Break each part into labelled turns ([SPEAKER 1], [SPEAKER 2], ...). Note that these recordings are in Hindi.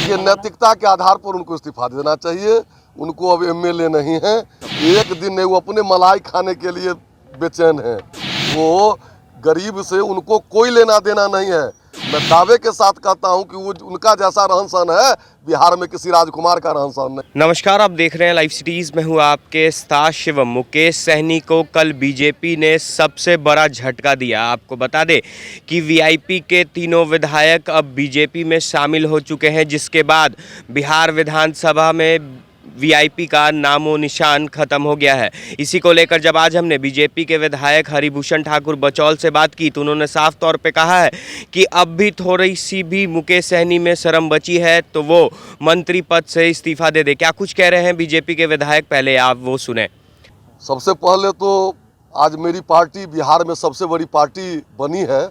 [SPEAKER 1] देखिए, नैतिकता के आधार पर उनको इस्तीफा देना चाहिए। उनको अब एमएलए नहीं है। एक दिन वो अपने मलाई खाने के लिए बेचैन है। वो गरीब से उनको कोई लेना देना नहीं है। मैं दावे के साथ कहता हूं कि वो उनका जैसा रहन सहन है बिहार में किसी राजकुमार का रहन सहन नहीं।
[SPEAKER 2] नमस्कार, आप देख रहे हैं लाइव सिटीज़ में हूँ आपके साथ शिवम। मुकेश सहनी को कल बीजेपी ने सबसे बड़ा झटका दिया। आपको बता दें कि वीआईपी के तीनों विधायक अब बीजेपी में शामिल हो चुके हैं, जिसके बाद बिहार विधानसभा में वीआईपी का नामो निशान खत्म हो गया है। इसी को लेकर जब आज हमने बीजेपी के विधायक हरिभूषण ठाकुर बचौल से बात की तो उन्होंने साफ तौर पे कहा है कि अब भी थोड़ी सी भी मुकेश सहनी में शर्म बची है तो वो मंत्री पद से इस्तीफा दे दे। क्या कुछ कह रहे हैं बीजेपी के विधायक, पहले आप वो सुने।
[SPEAKER 1] सबसे पहले तो आज मेरी पार्टी बिहार में सबसे बड़ी पार्टी बनी है।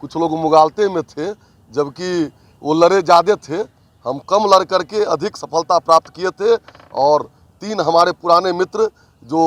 [SPEAKER 1] कुछ लोग मुगालते में थे, जबकि वो लड़े ज़्यादा थे। हम कम लड़ करके अधिक सफलता प्राप्त किए थे। और 3 हमारे पुराने मित्र जो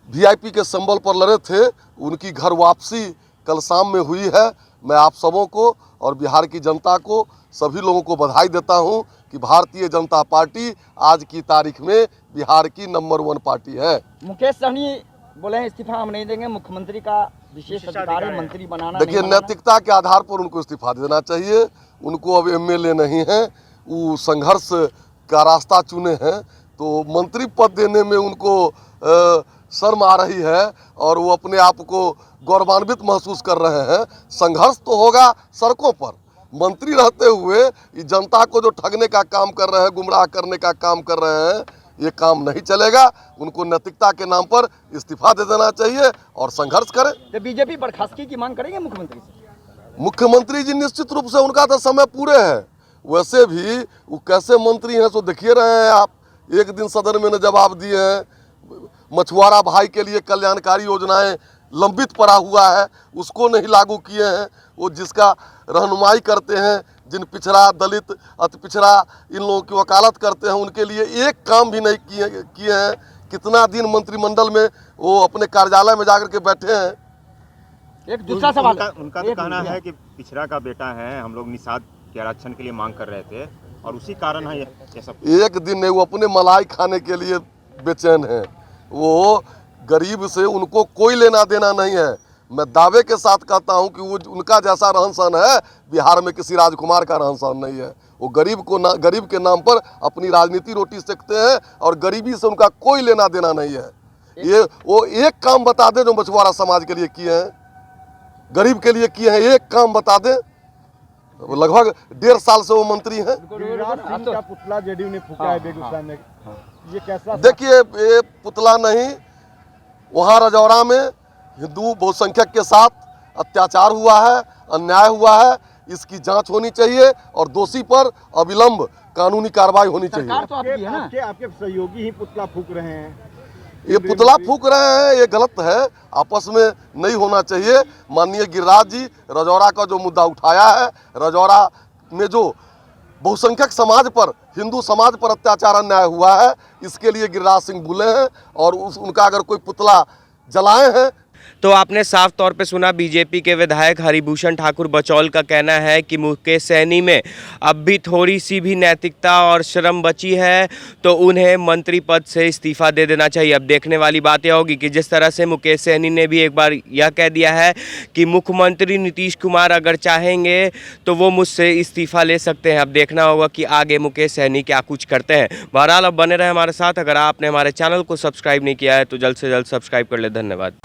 [SPEAKER 1] वीआईपी के संबल पर लड़े थे, उनकी घर वापसी कल शाम में हुई है। मैं आप सबों को और बिहार की जनता को, सभी लोगों को बधाई देता हूं कि भारतीय जनता पार्टी आज की तारीख में बिहार की नंबर 1 पार्टी है।
[SPEAKER 3] मुकेश सहनी बोले हैं इस्तीफा हम नहीं देंगे, मुख्यमंत्री का विशेष अधिकार है मंत्री बनाना।
[SPEAKER 1] देखिए, नैतिकता के आधार पर उनको इस्तीफा देना चाहिए। उनको अब एमएलए नहीं है। वो संघर्ष का रास्ता चुने हैं, तो मंत्री पद देने में उनको शर्म आ रही है और वो अपने आप को गौरवान्वित महसूस कर रहे हैं। संघर्ष तो होगा सड़कों पर। मंत्री रहते हुए जनता को जो ठगने का काम कर रहे हैं, गुमराह करने का काम कर रहे हैं, ये काम नहीं चलेगा। उनको नैतिकता के नाम पर इस्तीफा दे देना चाहिए और संघर्ष करें।
[SPEAKER 3] तो बीजेपी बर्खास्तगी की मांग करेंगे मुख्यमंत्री से?
[SPEAKER 1] मुख्यमंत्री जी निश्चित रूप से, उनका तो समय पूरे है। वैसे भी वो कैसे मंत्री हैं सो देखिए रहे हैं आप। एक दिन सदन में न जवाब दिए हैं। मछुआरा भाई के लिए कल्याणकारी योजनाएं लंबित पड़ा हुआ है, उसको नहीं लागू किए हैं। वो जिसका रहनुमाई करते हैं, जिन पिछड़ा, दलित, अति पिछड़ा, इन लोगों की वकालत करते हैं, उनके लिए एक काम भी नहीं किए हैं। कितना दिन मंत्रिमंडल में वो अपने कार्यालय में जाकर के बैठे हैं।
[SPEAKER 3] एक दूसरा सवाल,
[SPEAKER 4] उनका तो कहना है कि पिछड़ा का बेटा है, हम लोग निषाद के आरक्षण के लिए मांग कर रहे थे और उसी कारण है ये सब।
[SPEAKER 1] एक दिन वो अपने मलाई खाने के लिए बेचैन है। वो गरीब से उनको कोई लेना देना नहीं है। मैं दावे के साथ कहता हूं कि वो उनका जैसा रहन सहन है बिहार में किसी राजकुमार का रहन सहन नहीं है। वो गरीब के नाम पर अपनी राजनीति रोटी सेकते हैं और गरीबी से उनका कोई लेना देना नहीं है। ये वो एक काम बता दें जो मछुआरा समाज के लिए किए हैं, गरीब के लिए किए हैं। एक काम बता दें। लगभग 1.5 साल से वो मंत्री हैं।
[SPEAKER 5] का पुतला जेडीयू ने फूका है बेगूसराय में, ये कैसा?
[SPEAKER 1] देखिए, ये पुतला नहीं, वहाँ रजौरा में हिंदू बहुसंख्यक के साथ अत्याचार हुआ है, अन्याय हुआ है। इसकी जांच होनी चाहिए और दोषी पर अविलंब कानूनी कार्रवाई होनी चाहिए।
[SPEAKER 3] तो
[SPEAKER 5] आपके सहयोगी ही पुतला फूक रहे हैं।
[SPEAKER 1] ये पुतला फूक रहे हैं, ये गलत है। आपस में नहीं होना चाहिए। माननीय गिरिराज जी, रजौरा का जो मुद्दा उठाया है, रजौरा में जो बहुसंख्यक समाज पर, हिंदू समाज पर अत्याचार अन्याय हुआ है, इसके लिए गिरिराज सिंह बुले हैं और उनका अगर कोई पुतला जलाए हैं।
[SPEAKER 2] तो आपने साफ तौर पे सुना बीजेपी के विधायक हरिभूषण ठाकुर बचौल का कहना है कि मुकेश सहनी में अब भी थोड़ी सी भी नैतिकता और शर्म बची है तो उन्हें मंत्री पद से इस्तीफा दे देना चाहिए। अब देखने वाली बात यह होगी कि जिस तरह से मुकेश सहनी ने भी एक बार यह कह दिया है कि मुख्यमंत्री नीतीश कुमार अगर चाहेंगे तो वो मुझसे इस्तीफा ले सकते हैं। अब देखना होगा कि आगे मुकेश सहनी क्या कुछ करते हैं। बहरहाल अब बने रहे हमारे साथ। अगर आपने हमारे चैनल को सब्सक्राइब नहीं किया है तो जल्द से जल्द सब्सक्राइब कर ले। धन्यवाद।